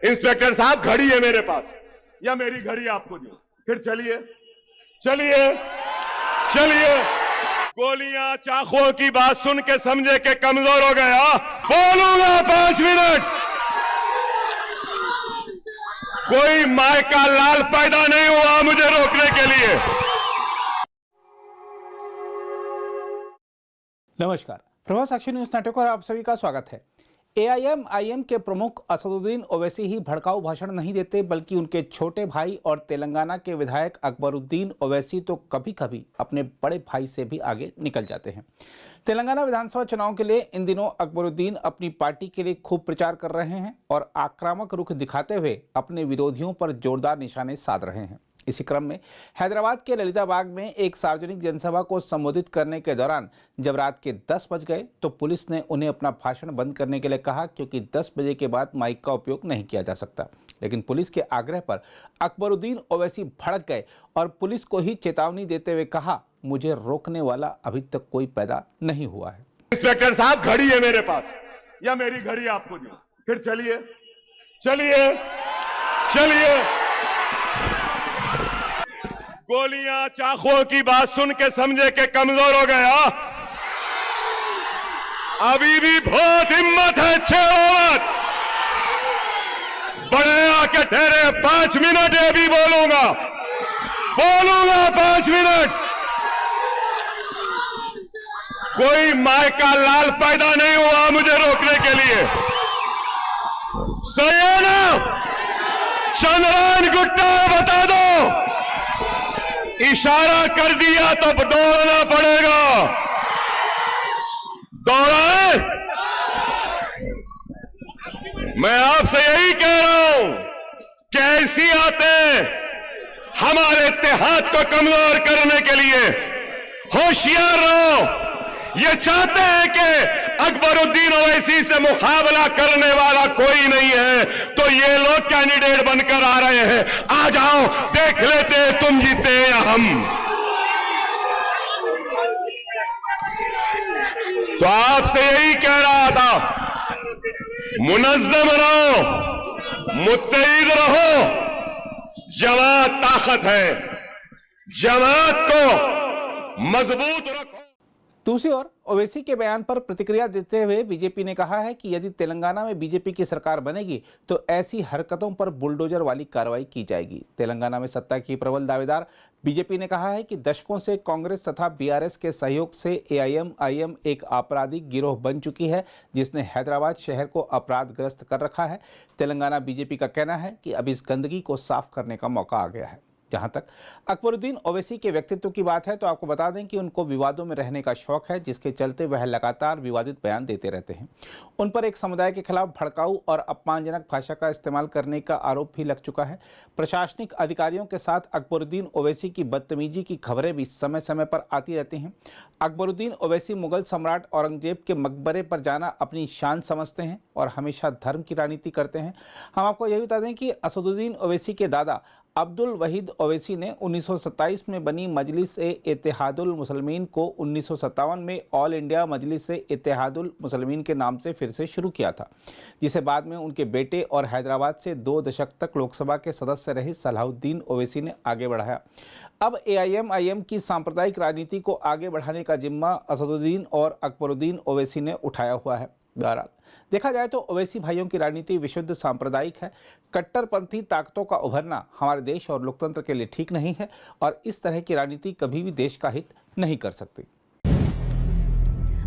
Inspector साहब घड़ी है मेरे पास या मेरी घड़ी आपको दूं? फिर चलिए चलिए चलिए। गोलियां चाकुओं की बात सुन के समझे के कमजोर हो गया। बोलूंगा 5 मिनट। कोई माय का लाल पैदा नहीं हुआ मुझे रोकने के लिए। नमस्कार, प्रभात साक्षी न्यूज नेटवर्क पर आप सभी का स्वागत है। एआईएमआईएम के प्रमुख असदुद्दीन ओवैसी ही भड़काऊ भाषण नहीं देते, बल्कि उनके छोटे भाई और तेलंगाना के विधायक अकबरुद्दीन ओवैसी तो कभी कभी अपने बड़े भाई से भी आगे निकल जाते हैं। तेलंगाना विधानसभा चुनाव के लिए इन दिनों अकबरुद्दीन अपनी पार्टी के लिए खूब प्रचार कर रहे हैं और आक्रामक रुख दिखाते हुए अपने विरोधियों पर जोरदार निशाने साध रहे हैं। इसी क्रम में हैदराबाद के ललिता बाग में एक सार्वजनिक जनसभा को संबोधित करने के दौरान जब रात के 10 बज गए तो पुलिस ने उन्हें अपना भाषण बंद करने के लिए कहा, क्योंकि 10 बजे के बाद माइक का उपयोग नहीं किया जा सकता। लेकिन पुलिस के आग्रह पर अकबरुद्दीन ओवैसी भड़क गए और पुलिस को ही चेतावनी देते हुए कहा, मुझे रोकने वाला अभी तक कोई पैदा नहीं हुआ है। इंस्पेक्टर साहब घड़ी है मेरे पास या मेरी घड़ी आपको दूं? फिर चलिए चलिए चलिए। गोलियां चाकुओं की बात सुन के समझे के कमजोर हो गया। अभी भी बहुत हिम्मत है। 6 ओवर बड़े आके ठहरे। 5 मिनट है, अभी बोलूंगा 5 मिनट। कोई माय का लाल पैदा नहीं हुआ मुझे रोकने के लिए। सही है ना? चंद्रायन गुट्टा बता दो। इशारा कर दिया तो दौड़ना पड़ेगा। दौड़ाए। मैं आपसे यही कह रहा हूं, कैसी आते हमारे इत्तेहाद को कमजोर करने के लिए। होशियार रहो। ये चाहते हैं कि अकबरुद्दीन ओवैसी से मुकाबला करने वाला कोई नहीं है, तो ये लोग कैंडिडेट बनकर आ रहे हैं। आ जाओ, देख लेते हैं तुम जीते या हम। तो आपसे यही कह रहा था, मुनज्जम रहो, मुत्तैद रहो। जमात ताकत है, जमात को मजबूत रखो। दूसरी ओर ओवैसी के बयान पर प्रतिक्रिया देते हुए बीजेपी ने कहा है कि यदि तेलंगाना में बीजेपी की सरकार बनेगी तो ऐसी हरकतों पर बुलडोजर वाली कार्रवाई की जाएगी। तेलंगाना में सत्ता की प्रबल दावेदार बीजेपी ने कहा है कि दशकों से कांग्रेस तथा बीआरएस के सहयोग से एआईएमआईएम एक आपराधिक गिरोह बन चुकी है, जिसने हैदराबाद शहर को अपराधग्रस्त कर रखा है। तेलंगाना बीजेपी का कहना है कि अब इस गंदगी को साफ करने का मौका आ गया है। जहां तक अकबरुद्दीन ओवैसी के व्यक्तित्व की बात है तो आपको बता दें कि उनको विवादों में रहने का शौक है, जिसके चलते वह लगातार विवादित बयान देते रहते हैं। उन पर एक समुदाय के खिलाफ भड़काऊ और अपमानजनक भाषा का इस्तेमाल करने का आरोप भी लग चुका है। प्रशासनिक अधिकारियों के साथ अकबरुद्दीन ओवैसी की बदतमीजी की खबरें भी समय समय पर आती रहती हैं। अकबरुद्दीन ओवैसी मुगल सम्राट औरंगजेब के मकबरे पर जाना अपनी शान समझते हैं और हमेशा धर्म की राजनीति करते हैं। हम आपको यह बता दें कि असदुद्दीन ओवैसी के दादा अब्दुल वहीद ओवैसी ने 1927 में बनी मजलिस-ए-इत्तेहादुल मुसलमीन को 1957 में ऑल इंडिया मजलिस-ए-इत्तेहादुल मुसलमीन के नाम से फिर से शुरू किया था, जिसे बाद में उनके बेटे और हैदराबाद से 2 दशक तक लोकसभा के सदस्य रहे सलाहुद्दीन ओवैसी ने आगे बढ़ाया। अब एआईएमआईएम की सांप्रदायिक राजनीति को आगे बढ़ाने का जिम्मा असदुद्दीन और अकबरुद्दीन ओवैसी ने उठाया हुआ है। बहरहाल देखा जाए तो ओवैसी भाइयों की राजनीति विशुद्ध सांप्रदायिक है। कट्टरपंथी ताकतों का उभरना हमारे देश और लोकतंत्र के लिए ठीक नहीं है और इस तरह की राजनीति कभी भी देश का हित नहीं कर सकती।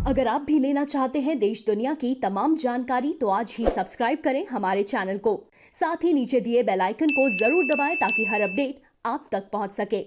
अगर आप भी लेना चाहते हैं देश दुनिया की तमाम जानकारी तो आज ही सब्सक्राइब करें हमारे चैनल को। साथ ही नीचे दिए बेल आइकन को जरूर दबाएं ताकि हर अपडेट आप तक पहुंच सके।